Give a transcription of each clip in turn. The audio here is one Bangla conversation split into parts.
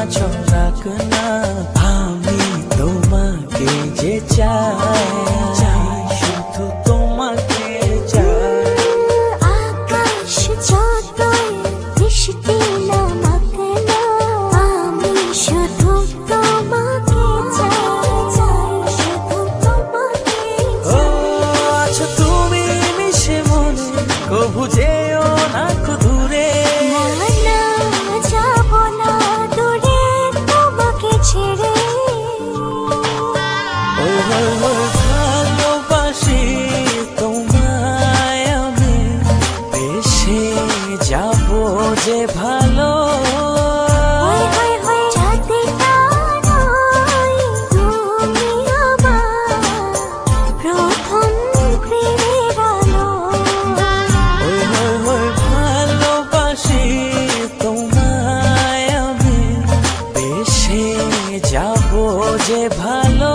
ছড়াক না আমি তোমাকে যে চাই শুধু তোমাকে চাই আকাশ যতই বৃষ্টি নামক না আমি শুধু তোমাকে চাই শুধু তোমাকে ও আছো তুমি মিশে মনে কবু যেও না দূরে না যাব না দূরে তোমাকে ছেড়ে ভালোবাসি তোমায় আমি বেশে যাব যে ভালো ভালোবাসি তোমায় আমি বেশে যাব যে ভালো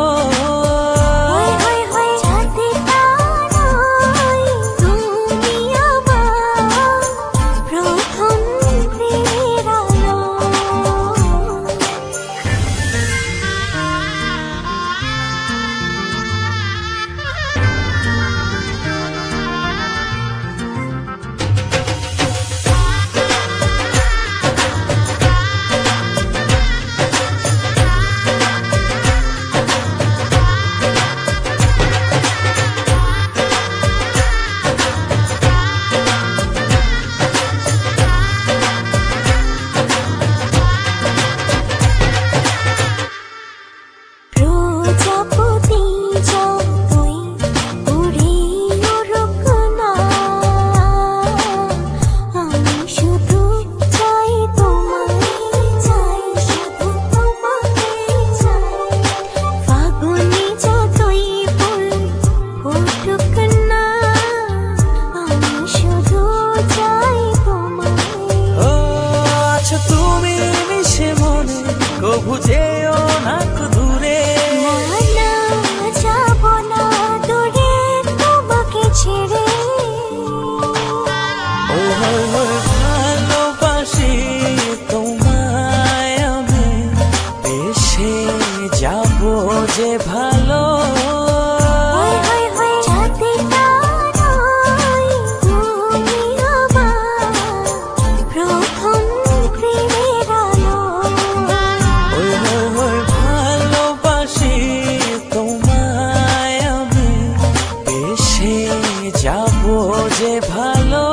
কবু যেও না দূরে না যাব না দূরে তোমাকে ছেড়ে ভালোবাসি তোমায় আমি বেশে যাব যে ভালো যাব যে ভালো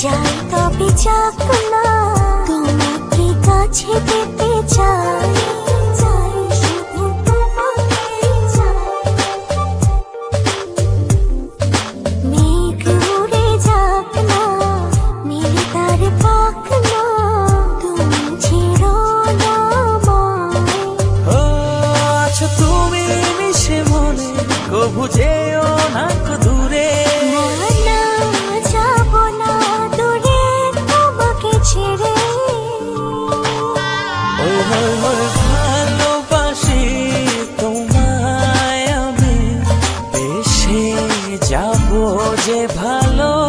যাই তবে যাক না তোমাকে কাছে পেতে চাই শুধু তোমাকে চাই মেঘ উড়ে যাক না নীল তার পাক না তুমি ছেড়ো না ও আছো তুমি মিশে মনে কবু যেও না দূরে ভালোবাসি তোমায় আমি বেশে যাব যে ভালো